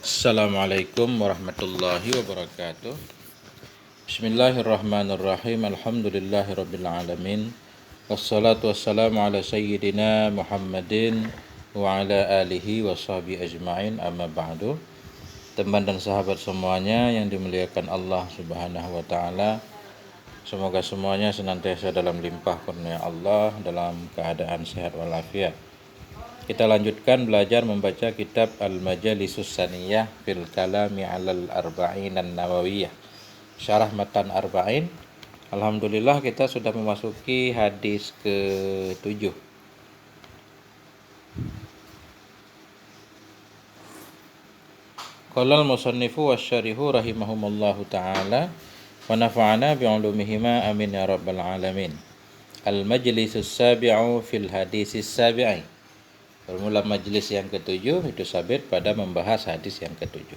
Assalamualaikum warahmatullahi wabarakatuh. Bismillahirrahmanirrahim. Alhamdulillahirabbil alamin. Wassalatu wassalamu ala sayyidina Muhammadin wa ala alihi wa sahbihi ajma'in. Amma ba'du. Teman dan sahabat semuanya yang dimuliakan Allah Subhanahu wa taala. Semoga semuanya senantiasa dalam limpah kurnia Allah, dalam keadaan sehat walafiat. Kita lanjutkan belajar membaca kitab Al-Majalisus Saniyah fil Kalami 'alal Arba'in An-Nawawiyah. Syarah Matan Arba'in. Alhamdulillah kita sudah memasuki hadis ke-7. Qala al-musannifu wasyarihu rahimahumullahu ta'ala wa nafa'ana bi'ulumihima amin ya rabbal alamin. Al-Majlisus Sabi'u fil Hadisis Sabi'i. Bermula majlis yang ke-7 itu sabit pada membahas hadis yang ke-7.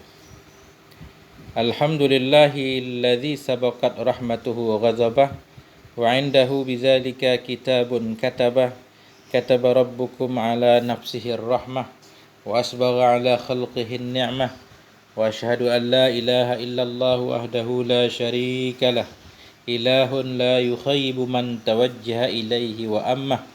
Alhamdulillahilladzi sabaqat rahmatuhu wa ghazabah wa 'indahu bidzalika kitabun kataba rabbukum 'ala nafsihi ar-rahmah wa asbagha 'ala khalqihi an-ni'mah wa asyhadu an la ilaha illallah wahdahu la syarika lah ilahun la yukhayyibu man tawajjaha ilaihi wa ammah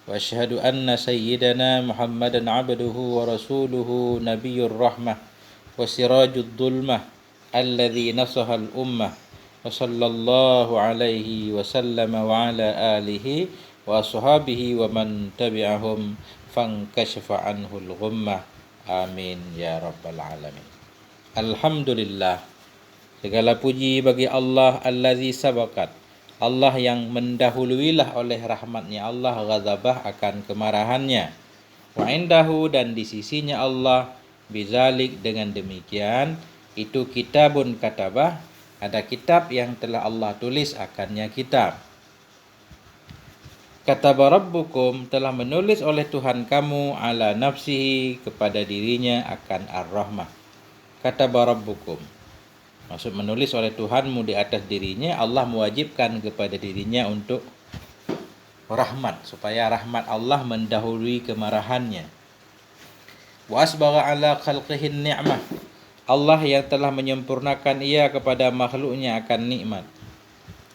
wa asyhadu anna sayyidana Muhammadan abduhu wa rasuluhu nabiyyur rahmah wa sirajud dhulmah alladzi nasaha al-ummah wa sallallahu alaihi wa sallama wa ala alihi wa ashabihi wa man tabi'ahum fankashafa anhu al-ghummah amin ya rabbal alamin. Alhamdulillah, segala puji bagi Allah allazi sabaqat, Allah yang mendahuluilah oleh rahmatnya Allah ghazabah akan kemarahannya. Wa indahu, dan di sisinya Allah, bizalik, dengan demikian, itu kitabun katabah, ada kitab yang telah Allah tulis akannya kitab. Kataba rabbukum, telah menulis oleh Tuhan kamu ala nafsihi, kepada dirinya akan ar-rahmah. Kataba rabbukum, maksud menulis oleh Tuhanmu di atas dirinya, Allah mewajibkan kepada dirinya untuk rahmat, supaya rahmat Allah mendahului kemarahannya. Wa asbagha ala khalqihi ni'mah, Allah yang telah menyempurnakan ia kepada makhluknya akan nikmat.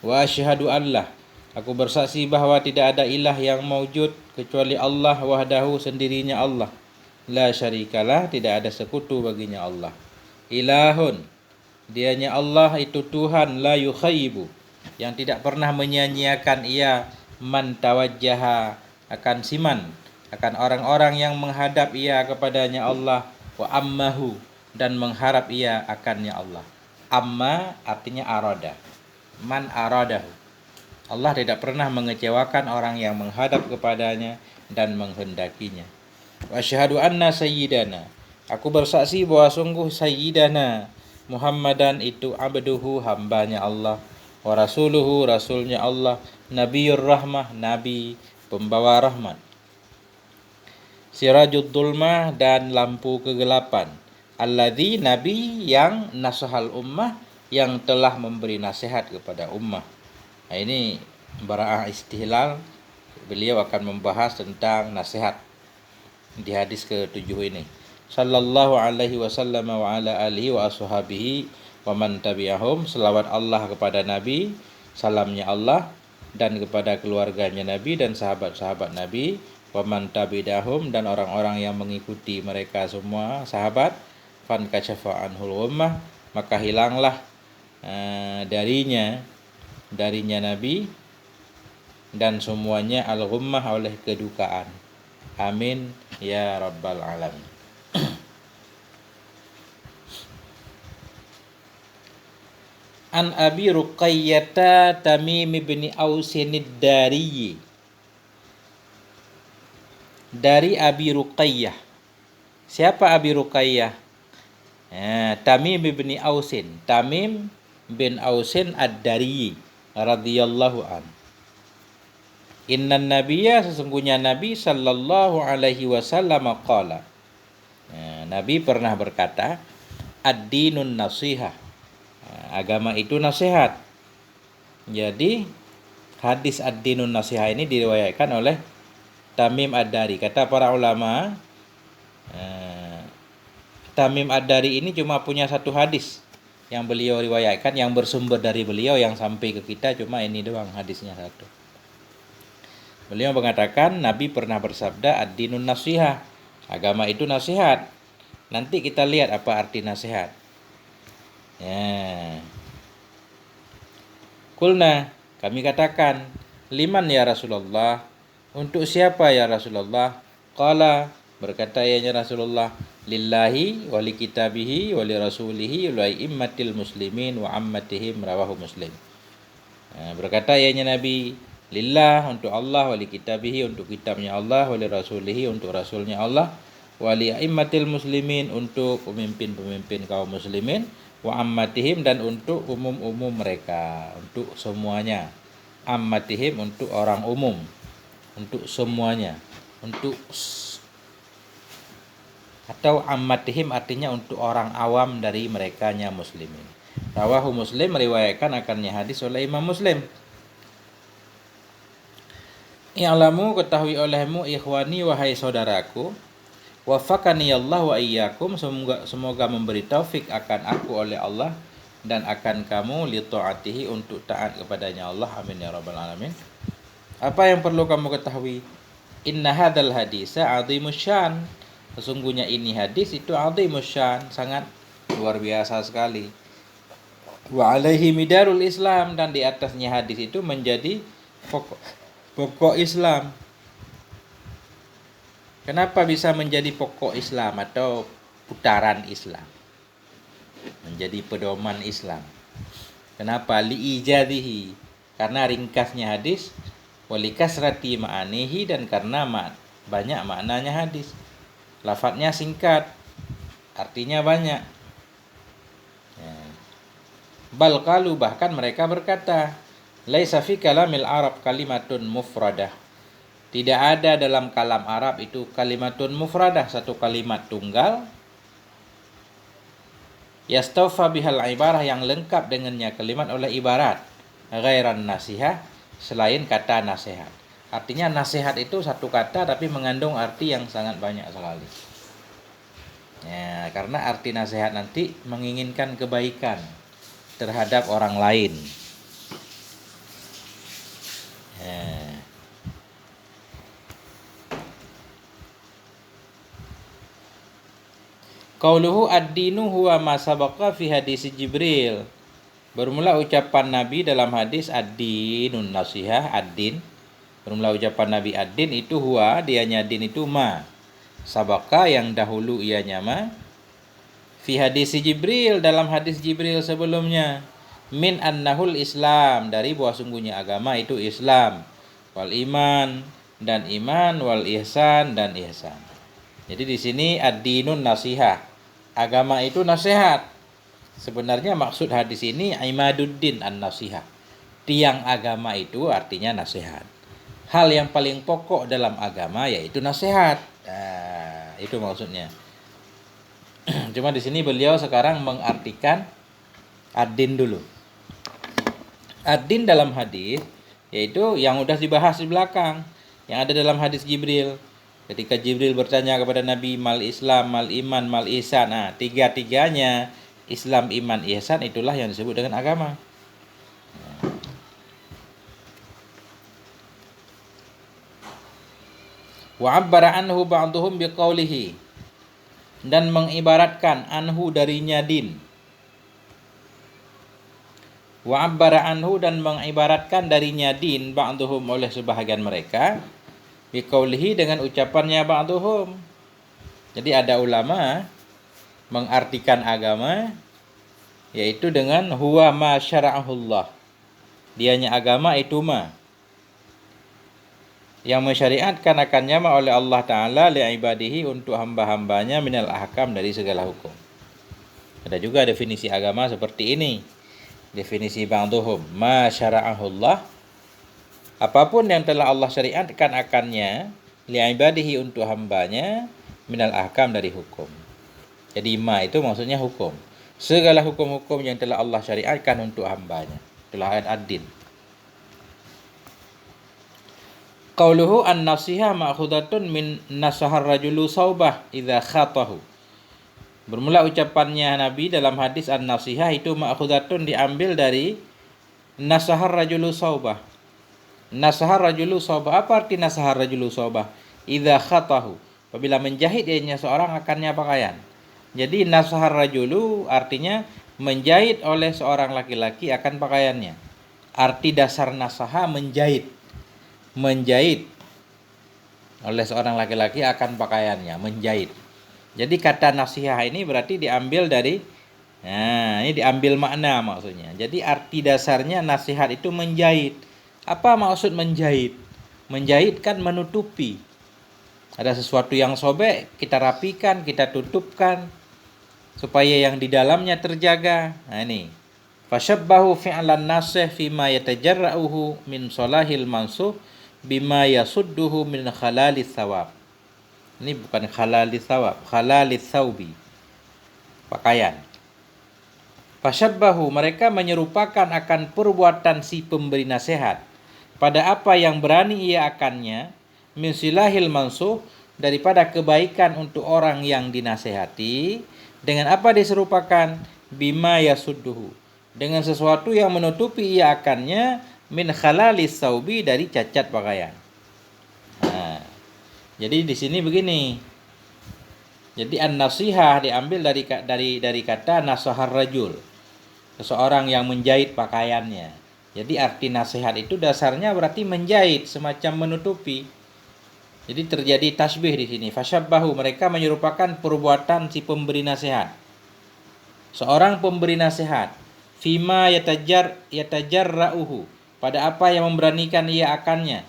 Wa asyhadu Allah, aku bersaksi bahwa tidak ada ilah yang maujud kecuali Allah wahdahu, sendirinya Allah. La syarikalah, tidak ada sekutu baginya Allah. Ilahun, dianya Allah itu Tuhan, la yukhayyibu, yang tidak pernah menyia-nyiakan ia, man tawajjaha, akan siman, akan orang-orang yang menghadap ia kepadanya Allah, wa ammahu, dan mengharap ia akannya Allah. Amma artinya arada, man aradahu, Allah tidak pernah mengecewakan orang yang menghadap kepadanya dan menghendakinya. Wa asyhadu anna sayyidana, aku bersaksi bahwa sungguh sayyidana Muhammadan itu abduhu, hambanya Allah, wa rasuluhu, rasulnya Allah, nabiyyur rahmah, nabi pembawa rahmat, sirajud dhulmah, dan lampu kegelapan, alladzi, nabi yang nasahal ummah, yang telah memberi nasihat kepada ummah. Nah, ini bara'ah istihlal, beliau akan membahas tentang nasihat di hadis ke-7 ini. Sallallahu alaihi wasallam wa ala alihi wa ashabihi wa man tabi'ahum, selawat Allah kepada Nabi, salamnya Allah, dan kepada keluarganya Nabi dan sahabat-sahabat Nabi, wa man tabi'ahum, dan orang-orang yang mengikuti mereka semua sahabat, fan kasyafa anhul ummah, maka hilanglah darinya Nabi dan semuanya al-ghummah, oleh kedukaan. Amin ya rabbal alamin. An Abi Ruqayyah Tamim bin Ausin ad-Dari, dari Abi Ruqayyah. Siapa Abi Ruqayyah? Tamim bin Ausin, Tamim bin Ausin ad-Dari radhiyallahu an. Innan nabiyya, sesungguhnya Nabi sallallahu alaihi wasallam qala, Nabi pernah berkata, ad-dinun nasihah, agama itu nasihat. Jadi hadis ad-dinun nasihah ini diriwayatkan oleh Tamim ad-Dari. Kata para ulama, Tamim Ad-Dari ini cuma punya satu hadis yang beliau riwayatkan, yang bersumber dari beliau, yang sampai ke kita cuma ini doang, hadisnya satu. Beliau mengatakan Nabi pernah bersabda, ad-dinun nasihah, agama itu nasihat. Nanti kita lihat apa arti nasihat. Ya. Kulna, kami katakan, liman ya Rasulullah, untuk siapa ya Rasulullah? Qala, berkata ianya Rasulullah, lillahi wa li kitabihi wa li rasulihi wa li immatil muslimin wa ammatihim, rawahu Muslim. Berkata ianya Nabi, lillah, untuk Allah, wa li kitabihi, untuk kitabnya Allah, wa li rasulihi, untuk rasulnya Allah, wa li immatil muslimin, untuk pemimpin-pemimpin kaum muslimin, wa ammatihim, dan untuk umum-umum mereka, untuk semuanya. Ammatihim, untuk orang umum, untuk semuanya, untuk, atau ammatihim artinya untuk orang awam dari merekanya muslimin. Rawahu Muslim, meriwayatkan akannya hadis oleh Imam Muslim. I'lamu, ketahui olehmu ikhwani, wahai saudaraku, wafaqani Allah wa iyyakum, semoga memberi taufik akan aku oleh Allah dan akan kamu li ta'atihi, untuk taat kepadanya Allah. Amin ya rabbal alamin. Apa yang perlu kamu ketahui? Inna hadzal hadisa 'azimus syan. Sesungguhnya ini hadis itu 'azimus syan, sangat luar biasa sekali. Wa alaihi midarul Islam, dan di atasnya hadis itu menjadi pokok Islam. Kenapa bisa menjadi pokok Islam atau putaran Islam? Menjadi pedoman Islam. Kenapa? Li'ijadihi, karena ringkasnya hadis, walikasrati ma'anihi, dan karena banyak maknanya hadis. Lafadznya singkat, artinya banyak. Bal qalu, bahkan mereka berkata, laisa fi kalamil Arab kalimatun mufradah. Tidak ada dalam kalam Arab itu kalimatun mufradah, satu kalimat tunggal, yastawfa bihal ibarah, yang lengkap dengannya kalimat oleh ibarat, ghairan nasihah, selain kata nasihat. Artinya nasihat itu satu kata tapi mengandung arti yang sangat banyak sekali. Ya, karena arti nasihat nanti menginginkan kebaikan terhadap orang lain. Ya. Qauluhu ad-dinu huwa ma sabaqa fi hadis Jibril. Bermula ucapan Nabi dalam hadis ad-dinun nasihah, ad-din. Bermula ucapan Nabi ad-din itu huwa, dianya din itu ma. Sabaqa, yang dahulu ianya ma. Fi hadis Jibril, dalam hadis Jibril sebelumnya. Min annahul Islam, dari bahwa sungguhnya agama itu Islam. Wal iman, dan iman, wal ihsan, dan ihsan. Jadi di sini ad-dinun nasihah, agama itu nasihat. Sebenarnya maksud hadis ini imaduddin an-nasihah. Tiang agama itu artinya nasihat. Hal yang paling pokok dalam agama yaitu nasihat. Nah, itu maksudnya. Cuma di sini beliau sekarang mengartikan ad-din dulu. Ad-din dalam hadis yaitu yang udah dibahas di belakang, yang ada dalam hadis Jibril. Ketika Jibril bertanya kepada Nabi, mal Islam, mal iman, mal ihsan. Nah, tiga-tiganya, Islam, iman, ihsan, itulah yang disebut dengan agama. Wa 'abbara anhu ba'dhum biqaulihi, dan mengibaratkan anhu darinya din. Wa 'abbara anhu, dan mengibaratkan darinya din, ba'dhum oleh sebahagian mereka, biqaulihi, dengan ucapannya ba'dhum. Jadi ada ulama mengartikan agama yaitu dengan huwa ma syara'ahullah. Dianya agama itu ma, yang mensyariatkan akannya ma oleh Allah Ta'ala li'ibadihi, untuk hamba-hambanya, minal ahkam, dari segala hukum. Ada juga definisi agama seperti ini. Definisi ba'dhum, ma syara'ahullah, apapun yang telah Allah syariatkan akannya, li'ibadihi, untuk hambanya, minal ahkam, dari hukum. Jadi ma itu maksudnya hukum. Segala hukum-hukum yang telah Allah syariatkan untuk hambanya. Itulah ayat ad-din. Qauluhu an-nasihah ma'khudatun min nasahar rajulu saubah idza khatahu. Bermula ucapannya Nabi dalam hadis an-nasihah itu ma'khudatun diambil dari nasahar rajulu saubah. Nasahar rajulu saubah. Apa arti nasahar rajulu saubah? Idza khatahu. Apabila menjahit ianya seorang akannya pakaian. Jadi nasahar rajulu artinya menjahit oleh seorang laki-laki akan pakaiannya. Arti dasar nasaha menjahit. Menjahit oleh seorang laki-laki akan pakaiannya, menjahit. Jadi kata nasihat ini berarti diambil dari, nah ini diambil makna maksudnya. Jadi arti dasarnya nasihat itu menjahit. Apa maksud menjahit? Menjahit kan menutupi. Ada sesuatu yang sobek, kita rapikan, kita tutupkan supaya yang di dalamnya terjaga. Nah ini. Fashabbahu fi'lan nasih fima yatajarra'uhu min solahil mansuh bima yasudduhu min khalalis thawab. Ini bukan khalalis thawab, khalalis thawbi, pakaian. Fashabbahu, mereka menyerupakan akan perbuatan si pemberi nasihat pada apa yang berani ia akannya min silahil mansuh, daripada kebaikan untuk orang yang dinasehati. Dengan apa diserupakan? Bima yasudduhu, dengan sesuatu yang menutupi ia akannya min khalalis thawbi, dari cacat pakaian. Nah, jadi di sini begini. Jadi an-nasihah diambil dari kata nasahar rajul, seseorang yang menjahit pakaiannya. Jadi arti nasihat itu dasarnya berarti menjahit, semacam menutupi. Jadi terjadi tasbih di sini. Fashabbahu, mereka menyerupakan perbuatan si pemberi nasihat. Seorang pemberi nasihat, fima yatajarra'uhu, pada apa yang memberanikan ia akannya.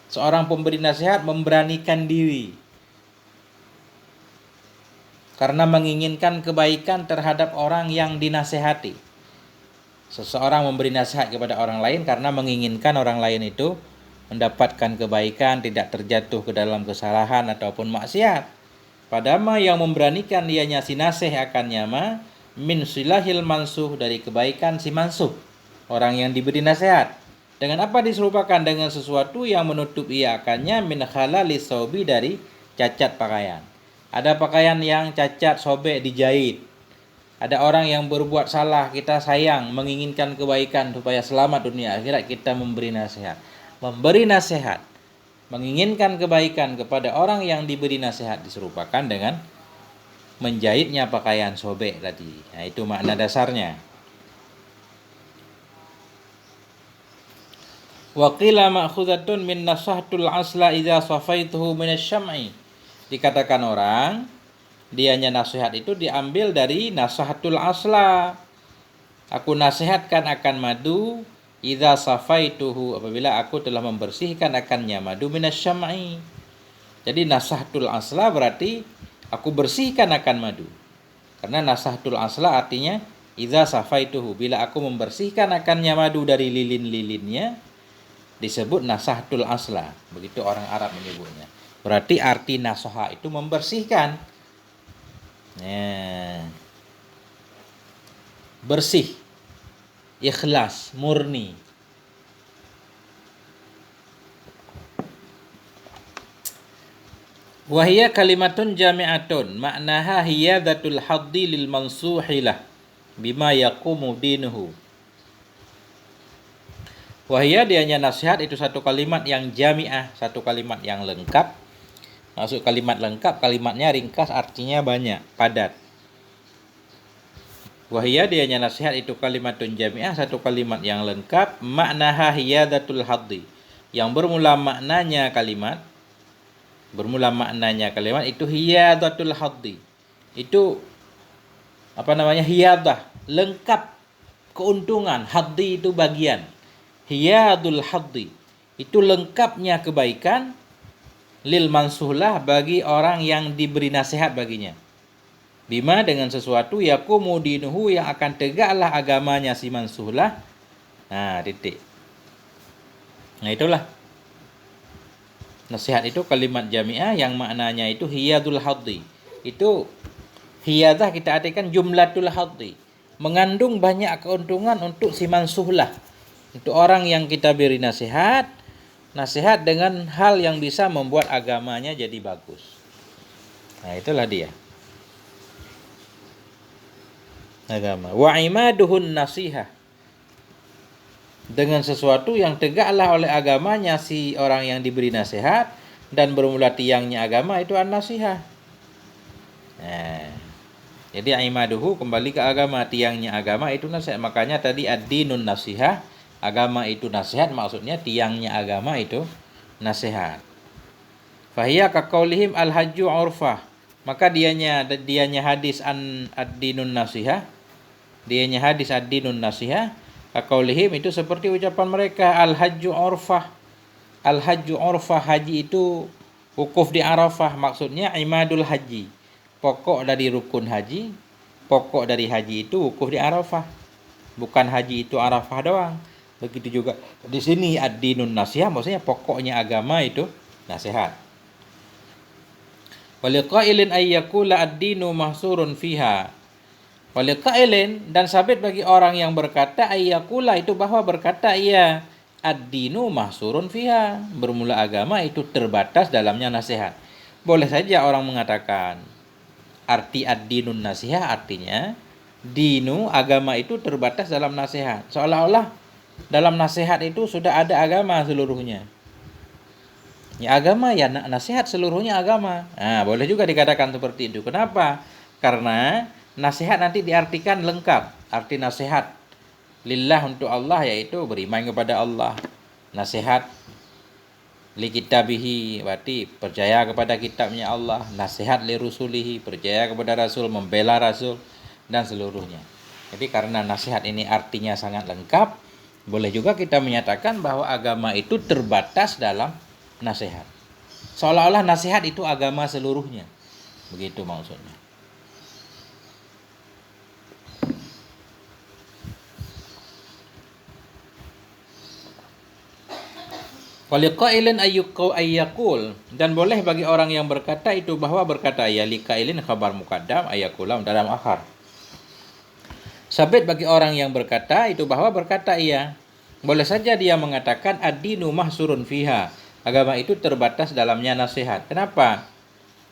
Seorang pemberi nasihat memberanikan diri karena menginginkan kebaikan terhadap orang yang dinasehati. Seseorang memberi nasihat kepada orang lain karena menginginkan orang lain itu mendapatkan kebaikan, tidak terjatuh ke dalam kesalahan ataupun maksiat. Padama yang memberanikan ianya si nasih akannya min silahil mansuh, dari kebaikan si mansuh, orang yang diberi nasihat. Dengan apa diserupakan? Dengan sesuatu yang menutup ia akannya min khalalis thawbi, dari cacat pakaian. Ada pakaian yang cacat, sobek, dijahit. Ada orang yang berbuat salah, kita sayang, menginginkan kebaikan supaya selamat dunia akhirat, kita memberi nasihat. Memberi nasihat, menginginkan kebaikan kepada orang yang diberi nasihat diserupakan dengan menjahitnya pakaian sobek tadi. Nah, itu makna dasarnya. Wa qila ma'khudatun min nasahtul asla idza safaituhu min asy-syam'i. Dikatakan orang, dianya nasihat itu diambil dari nasahatul asla. Aku nasihatkan akan madu idza safaituhu, apabila aku telah membersihkan akannya madu min asy-syam'i. Jadi nasahatul asla berarti aku bersihkan akan madu. Karena nasahatul asla artinya idza safaituhu, bila aku membersihkan akannya madu dari lilin-lilinnya, disebut nasahatul asla. Begitu orang Arab menyebutnya. Berarti arti nasaha itu membersihkan. Bersih, ikhlas, murni. Wahia kalimatun jami'atun, maknaha hiyadatul haddi lil mansuhilah bima yaqumu dinuhu. Wahia, dianya nasihat itu satu kalimat yang jami'ah, satu kalimat yang lengkap. Maksud kalimat lengkap, kalimatnya ringkas, artinya banyak, padat. Wahia, dianya nasihat itu kalimatun jami'ah, satu kalimat yang lengkap. Maknaha hiyadatul haddi, yang bermula maknanya kalimat itu hiyadatul haddi. Itu hiyadah, lengkap keuntungan. Haddi itu bagian. Hiyadul haddi itu lengkapnya kebaikan lil mansuhlah, bagi orang yang diberi nasihat baginya. Bima, dengan sesuatu yaqumu dinuhu, yang akan tegaklah agamanya si mansuhlah. Nah, titik. Nah, itulah nasihat itu kalimat jami'ah yang maknanya itu hiyadul haddi. Itu hiyadah kita artikan jumlatul haddi, mengandung banyak keuntungan untuk si mansuhlah, untuk orang yang kita beri nasihat dengan hal yang bisa membuat agamanya jadi bagus. Nah, itulah dia. agama. Wa imaduhun nasihah. Dengan sesuatu yang tegaklah oleh agamanya si orang yang diberi nasihat, dan bermula tiangnya agama itu an-nasihah. Nah, jadi imaduhu kembali ke agama, tiangnya agama itu nasihat. Makanya tadi ad-dinun nasihah, agama itu nasihat, maksudnya tiangnya agama itu nasihat. Fahiya kaqaulihim al-hajju urfah. Maka dianya hadis ad-dinun nasihah, dianya hadis ad-dinun nasihah, kaqaulihim itu seperti ucapan mereka al-hajju urfah. Al-hajju urfah, haji itu wukuf di Arafah, maksudnya imadul haji. Pokok dari rukun haji, pokok dari haji itu wukuf di Arafah. Bukan haji itu Arafah doang. Begitu juga di sini ad-dinun nasihah, maksudnya pokoknya agama itu nasihat. Waliqailin ayyakula ad-dinu mahsurun fiha. Waliqailin, dan sabit bagi orang yang berkata ayyakula itu bahwa berkata ia ad-dinu mahsurun fiha, bermula agama itu terbatas dalamnya nasihat. Boleh saja orang mengatakan arti ad-dinun nasihat artinya dinu agama itu terbatas dalam nasihat, seolah-olah dalam nasihat itu sudah ada agama seluruhnya. Ya agama ya nasihat seluruhnya agama. Nah, boleh juga dikatakan seperti itu. Kenapa? Karena nasihat nanti diartikan lengkap. Arti nasihat lillah untuk Allah yaitu beriman kepada Allah. Nasihat li kitabihi berarti percaya kepada kitabnya Allah. Nasihat li rusulihi percaya kepada Rasul, membela Rasul dan seluruhnya. Jadi karena nasihat ini artinya sangat lengkap, boleh juga kita menyatakan bahwa agama itu terbatas dalam nasihat. Seolah-olah nasihat itu agama seluruhnya. Begitu maksudnya. Waliqailin ayyakul, dan boleh bagi orang yang berkata itu bahwa berkata ya, liqailin khabar muqaddam, ayyakula dalam akhar. Sabit bagi orang yang berkata itu bahwa berkata ia. Boleh saja dia mengatakan ad-dinu mahsurun fiha, agama itu terbatas dalamnya nasihat. Kenapa?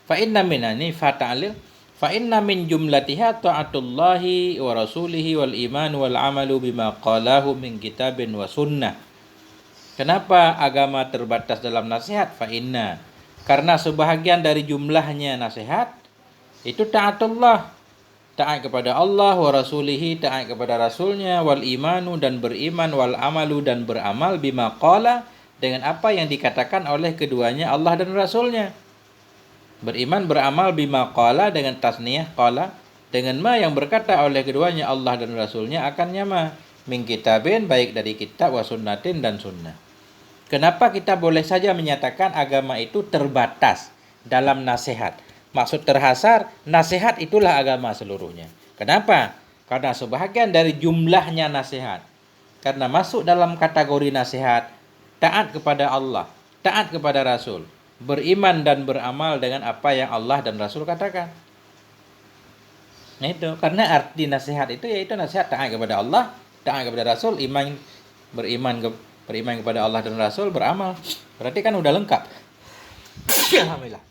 Fa inna min ini fata'alil, fa inna min jumlatiha ta'atullahi wa rasulihi wal iman wal amalu bima qalahu min kitabin wa sunnah. Kenapa agama terbatas dalam nasihat? Fa inna, karena sebahagian dari jumlahnya nasihat itu ta'atullah, taat kepada Allah, wa rasulihi, taat kepada rasulnya, wal imanu, dan beriman, wal amalu, dan beramal, bima qala, dengan apa yang dikatakan oleh keduanya Allah dan rasulnya. Beriman beramal bima qala dengan tasniyah qala, dengan ma yang berkata oleh keduanya Allah dan rasulnya akan nyama, min kitabin baik dari kitab, wa sunnatin dan sunnah. Kenapa kita boleh saja menyatakan agama itu terbatas dalam nasihat? Maksud terhasar, nasihat itulah agama seluruhnya. Kenapa? Karena sebahagian dari jumlahnya nasihat. Karena masuk dalam kategori nasihat, taat kepada Allah, taat kepada Rasul, beriman dan beramal dengan apa yang Allah dan Rasul katakan. Nah itu, karena arti nasihat itu yaitu nasihat taat kepada Allah, taat kepada Rasul, beriman kepada Allah dan Rasul, beramal. Berarti kan udah lengkap. Alhamdulillah.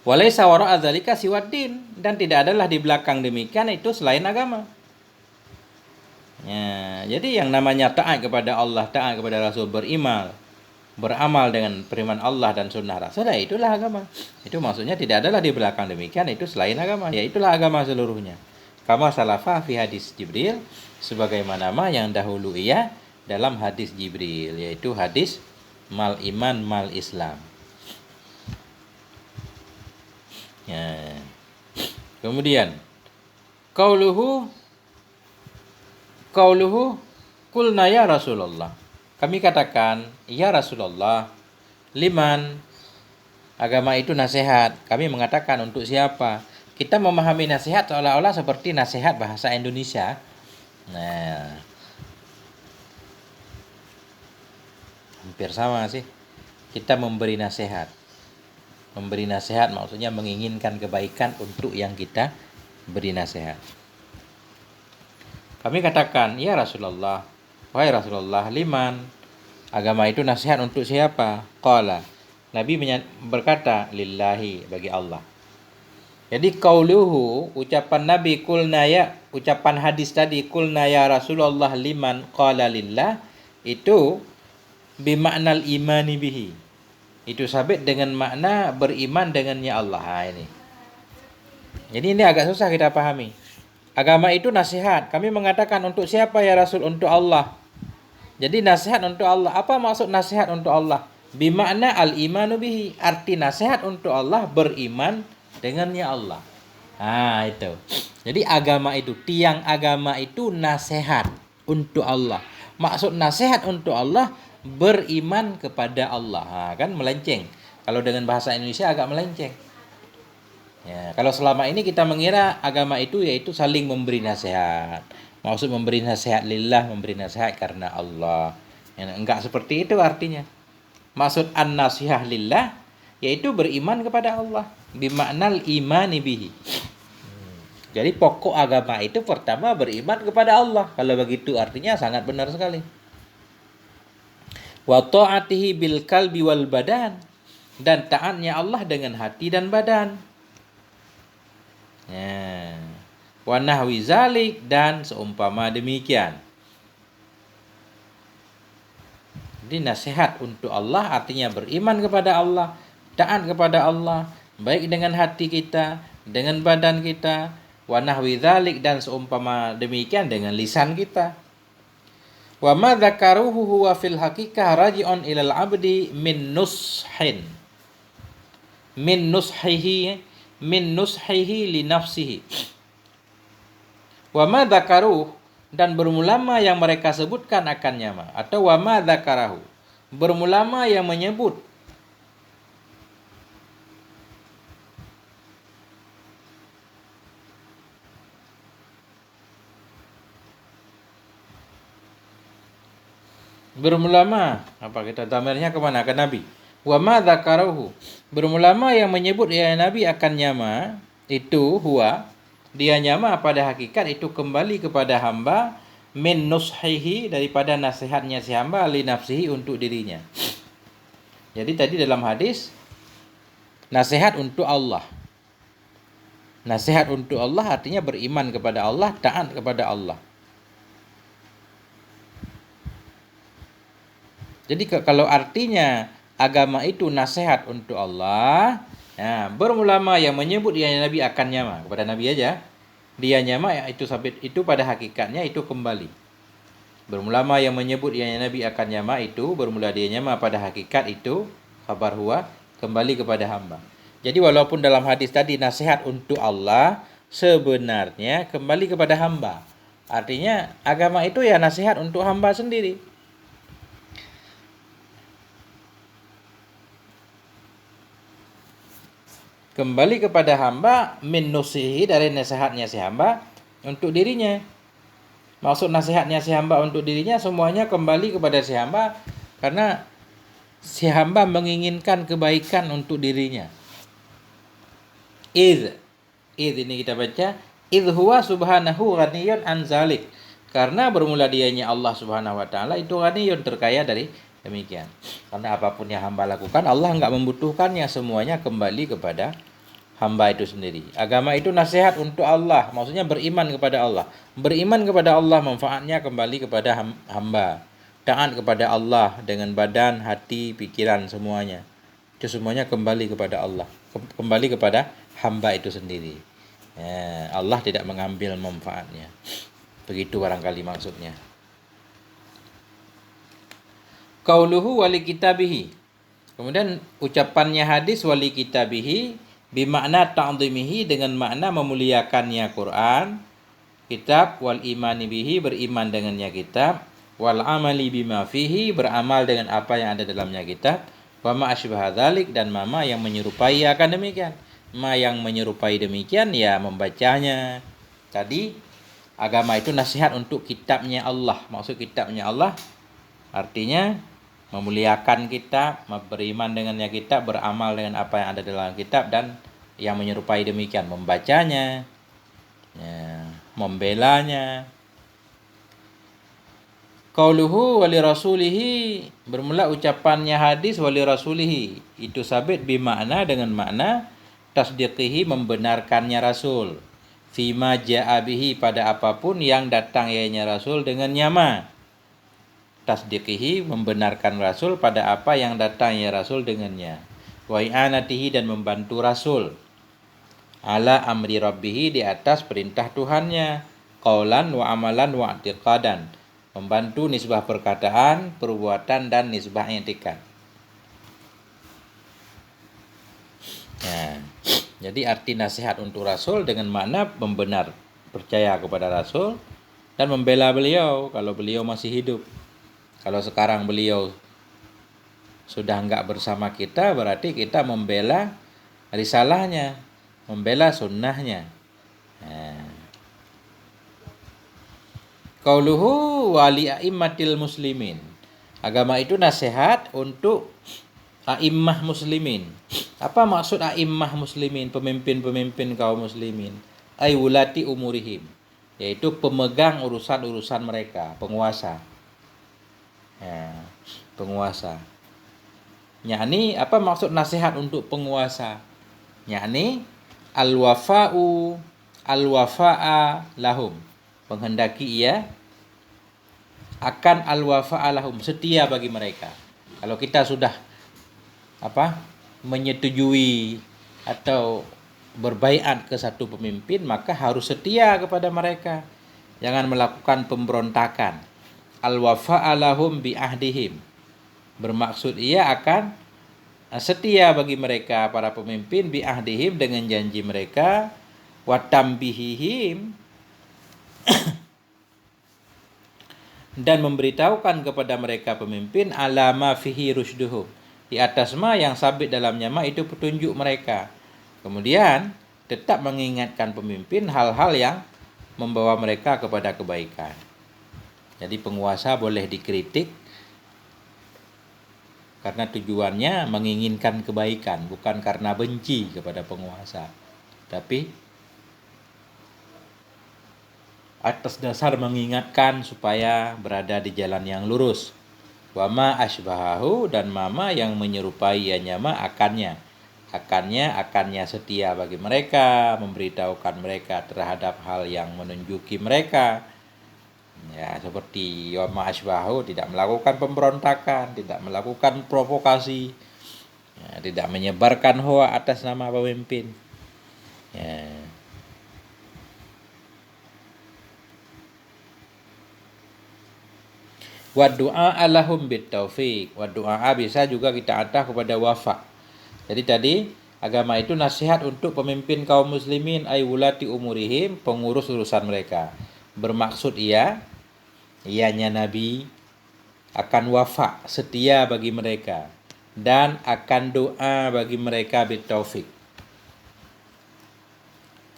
Walaysa wara'a dzalika siwaddin, dan tidak adalah di belakang demikian itu selain agama. Ya, jadi yang namanya taat kepada Allah, taat kepada Rasul, beramal dengan firman Allah dan sunnah Rasul, itulah agama. Itu maksudnya tidak adalah di belakang demikian itu selain agama. Ya itulah agama seluruhnya. Kama salafa fi hadis Jibril, sebagaimana yang dahulu ia dalam hadis Jibril, yaitu hadis mal iman mal Islam. Ya. Kemudian qauluhu qulna ya Rasulullah, kami katakan ya Rasulullah, liman, agama itu nasihat. Kami mengatakan untuk siapa? Kita memahami nasihat seolah-olah seperti nasihat bahasa Indonesia. Nah, hampir sama sih. Kita memberi nasihat. Memberi nasihat maksudnya menginginkan kebaikan untuk yang kita beri nasihat. Kami katakan, ya Rasulullah, wahai Rasulullah, liman, agama itu nasihat untuk siapa? Qala, Nabi berkata, lillahi, bagi Allah. Jadi qauluhu, ucapan Nabi kulna ya, ucapan hadis tadi kulna ya Rasulullah liman qala lillah, itu bimaknal imani bihi. Itu sabit dengan makna beriman dengannya Allah. Ini. Jadi ini agak susah kita pahami. Agama itu nasihat. Kami mengatakan untuk siapa ya Rasul? Untuk Allah. Jadi nasihat untuk Allah. Apa maksud nasihat untuk Allah? Bimakna al-imanu bihi. Arti nasihat untuk Allah beriman dengannya Allah. Nah itu. Jadi agama itu, tiang agama itu nasihat untuk Allah. Maksud nasihat untuk Allah beriman kepada Allah. Nah, kan melenceng. Kalau dengan bahasa Indonesia agak melenceng. Ya, kalau selama ini kita mengira agama itu yaitu saling memberi nasihat. Maksud memberi nasihat lillah, memberi nasihat karena Allah. Ya, enggak seperti itu artinya. Maksud an-nasihah lillah yaitu beriman kepada Allah. Bimaknal imani bihi. Jadi pokok agama itu pertama beriman kepada Allah. Kalau begitu artinya sangat benar sekali. Wa ta'atihi bil qalbi wal badan. Dan taatnya Allah dengan hati dan badan. Ya. Wa nahwi zalik, dan seumpama demikian. Jadi nasihat untuk Allah artinya beriman kepada Allah, taat kepada Allah, baik dengan hati kita, dengan badan kita, wa nahwi zalik, dan seumpama demikian dengan lisan kita. Wa ma dzakaruhu huwa fil haqiqah raji'un ilal abdi min nushin. Min nushihi li nafsihi. Wa ma dzakaruh, dan bermulama yang mereka sebutkan akannya ma, atau wa ma dzakarahu, bermulama yang menyebut bermulama, apa kita damirnya kemana? Ke Nabi. Wa ma dzakarahu, bermulama yang menyebut ya Nabi akan nyama, itu huwa, dia nyama pada hakikat itu kembali kepada hamba, min nushihi, daripada nasihatnya si hamba, li nafsihi, untuk dirinya. Jadi tadi dalam hadis nasihat untuk Allah. Nasihat untuk Allah artinya beriman kepada Allah, taat kepada Allah. Jadi kalau artinya agama itu nasihat untuk Allah, nah, bermulama yang menyebut dia Nabi akan nyama, kepada Nabi aja. Dia nyama itu sabit, itu pada hakikatnya itu kembali. Bermulama yang menyebut dia Nabi akan nyama, itu bermula dia nyama pada hakikat itu khabar huwa, kembali kepada hamba. Jadi walaupun dalam hadis tadi nasihat untuk Allah, sebenarnya kembali kepada hamba. Artinya agama itu ya nasihat untuk hamba sendiri. Kembali kepada hamba, min nusihi, dari nasihatnya si hamba untuk dirinya. Maksud nasihatnya si hamba untuk dirinya semuanya kembali kepada si hamba, karena si hamba menginginkan kebaikan untuk dirinya. Idh ini kita baca, idh huwa subhanahu ghaniyun an zalik, karena bermula dianya Allah subhanahu wa ta'ala itu ghaniyun, terkaya dari demikian. Karena apapun yang hamba lakukan, Allah enggak membutuhkannya, semuanya kembali kepada hamba itu sendiri. Agama itu nasihat untuk Allah, maksudnya beriman kepada Allah. Beriman kepada Allah manfaatnya kembali kepada hamba. Taat kepada Allah dengan badan, hati, pikiran, semuanya. Itu semuanya kembali kepada Allah. Kembali kepada hamba itu sendiri. Ya, Allah tidak mengambil manfaatnya. Begitu barangkali maksudnya. Qauluhu wali kitabihi. Kemudian ucapannya hadis wali kitabihi bimakna ta'zimihi, dengan makna memuliakannya Quran, kitab, wal imani bihi, beriman dengannya kitab, wal amali bima fihi, beramal dengan apa yang ada dalamnya kitab, wa ma asybah dzalik, dan mama yang menyerupai akan demikian. Ma yang menyerupai demikian ya membacanya. Tadi agama itu nasihat untuk kitabnya Allah. Maksud kitabnya Allah artinya memuliakan kitab, beriman dengannya kitab, beramal dengan apa yang ada dalam kitab, dan yang menyerupai demikian, membacanya, ya, membelanya. Qauluhu wali rasulihi, bermula ucapannya hadis wali rasulihi, itu sabit bimakna, dengan makna tasdiqihi membenarkannya Rasul, fima ja'a bihi pada apapun yang datang ianya Rasul dengannya ma. Tasdiqihi membenarkan Rasul pada apa yang datang ya Rasul dengannya. Wa i'anatihi dan membantu Rasul ala amri rabbihi di atas perintah Tuhannya, qaulan wa amalan wa i'tiqadan, membantu nisbah perkataan, perbuatan dan nisbah i'tikad. Nah, jadi arti nasihat untuk Rasul dengan makna membenar percaya kepada Rasul dan membela beliau kalau beliau masih hidup. Kalau sekarang beliau sudah enggak bersama kita, berarti kita membela risalahnya, membela sunnahnya. Nah. Qauluhu wali a'immatil muslimin. Agama itu nasihat untuk a'immah muslimin. Apa maksud a'immah muslimin? Pemimpin-pemimpin kaum muslimin. Ay wulati umurihim, yaitu pemegang urusan-urusan mereka, penguasa. Ya, penguasa. Yakni apa maksud nasihat untuk penguasa? Yakni al-wafa'a lahum, menghendaki ia akan al-wafa'a lahum, setia bagi mereka. Kalau kita sudah menyetujui atau berbaiat ke satu pemimpin, maka harus setia kepada mereka. Jangan melakukan pemberontakan. Al-wafa'a lahum bi ahdihim, bermaksud ia akan setia bagi mereka para pemimpin bi ahdihim dengan janji mereka, wa tambihihim dan memberitahukan kepada mereka pemimpin alama fihi rusduhum, di atas ma yang sabit dalamnya ma itu petunjuk mereka. Kemudian tetap mengingatkan pemimpin hal-hal yang membawa mereka kepada kebaikan. Jadi penguasa boleh dikritik karena tujuannya menginginkan kebaikan, bukan karena benci kepada penguasa, tapi atas dasar mengingatkan supaya berada di jalan yang lurus. Wama asbahahu, dan mama yang menyerupai ianya ma akannya setia bagi mereka, memberitahukan mereka terhadap hal yang menunjuki mereka. Ya, seperti wama asbahahu, tidak melakukan pemberontakan, tidak melakukan provokasi, ya, tidak menyebarkan hoak atas nama pemimpin. Ya. Wa du'a alahum bitaufiq. Wa du'a bisa juga kita adah kepada wafa. Jadi tadi agama itu nasihat untuk pemimpin kaum muslimin ay wulati umurihim, pengurus urusan mereka. Bermaksud ianya Nabi akan wafa, setia bagi mereka, dan akan doa bagi mereka bitaufiq.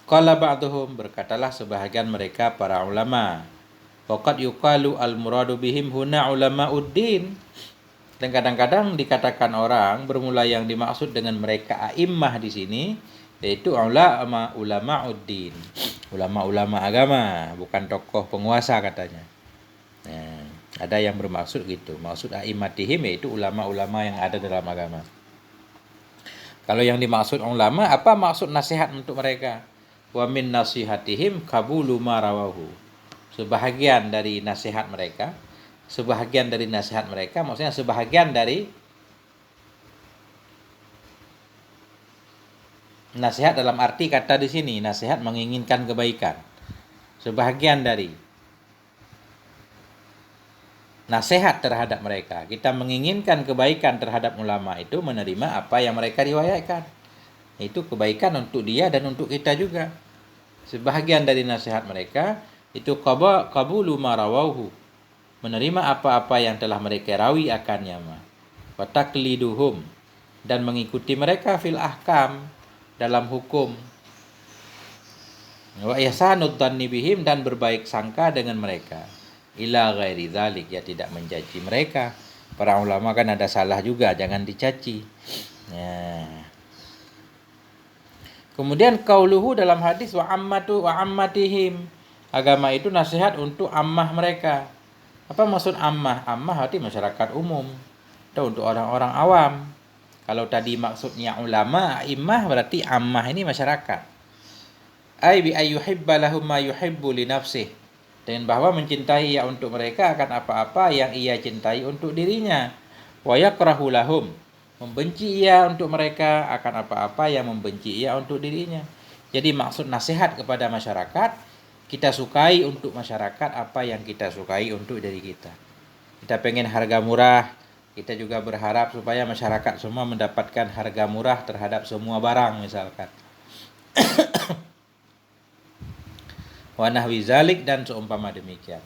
Qala ba'duhum, berkatalah sebahagian mereka para ulama, waqad yuqalu al-muradu bihim huna ulama'uddin. Dan kadang-kadang dikatakan orang bermula yang dimaksud dengan mereka a'immah di sini yaitu ulama'uddin, ulama-ulama agama, bukan tokoh penguasa katanya. Nah, ada yang bermaksud gitu. Maksud a'immatihim yaitu ulama-ulama yang ada dalam agama. Kalau yang dimaksud ulama, apa maksud nasihat untuk mereka? Wa min nasihatihim qabulu ma rawahu. Sebahagian dari nasihat mereka maksudnya sebahagian dari nasihat dalam arti kata di sini nasihat menginginkan kebaikan. Sebahagian dari nasihat terhadap mereka, kita menginginkan kebaikan terhadap ulama itu menerima apa yang mereka riwayatkan. Itu kebaikan untuk dia dan untuk kita juga. Sebahagian dari nasihat mereka itu qabulu ma rawahu, menerima apa-apa yang telah mereka rawi akannya ma. Wa taqliduhum, dan mengikuti mereka fil ahkam, dalam hukum. Wa ihsanud dhanni bihim, dan berbaik sangka dengan mereka. Ila ghairi dzalik, ya tidak mencaci mereka. Para ulama kan ada salah juga, jangan dicaci. Nah. Kemudian qauluhu dalam hadis wa ammatihim, agama itu nasihat untuk ammah mereka. Apa maksud ammah? Ammah arti masyarakat umum atau untuk orang-orang awam. Kalau tadi maksudnya ulama, a'immah berarti ammah ini masyarakat. Ai bi ayyuhibba lahum ma yuhibbu li nafsih. Dengan bahwa mencintai ia untuk mereka akan apa-apa yang ia cintai untuk dirinya. Wa yakrahu lahum. Membenci ia untuk mereka akan apa-apa yang membenci ia untuk dirinya. Jadi maksud nasihat kepada masyarakat, kita sukai untuk masyarakat apa yang kita sukai untuk diri kita. Kita pengen harga murah, kita juga berharap supaya masyarakat semua mendapatkan harga murah terhadap semua barang misalkan. Wa nahwi zalik dan seumpama demikian.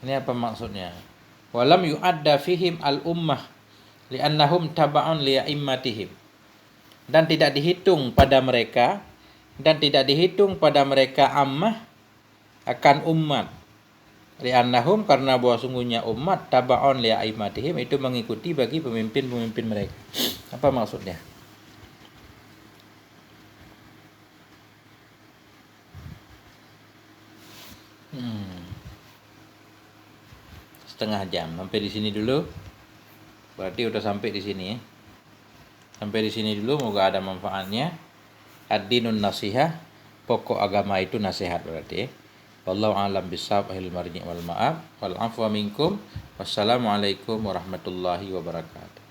Ini apa maksudnya? Walam yu'adda fihim al-ummah li'annahum taba'un li'a'immatihim. Dan tidak dihitung pada mereka ammah akan umat. Li'annahum karena bahwa sungguhnya umat taba'un li'a'immatihim itu mengikuti bagi pemimpin-pemimpin mereka. Apa maksudnya? Setengah jam. Sampai di sini dulu. Berarti udah sampai di sini ya. Sampai di sini dulu, moga ada manfaatnya. Ad-dinun nasihah, pokok agama itu nasihat berarti. Wallahu a'lam bishawab, ahil marji' wal ma'ab, wal afwa minkum. Wassalamualaikum warahmatullahi wabarakatuh.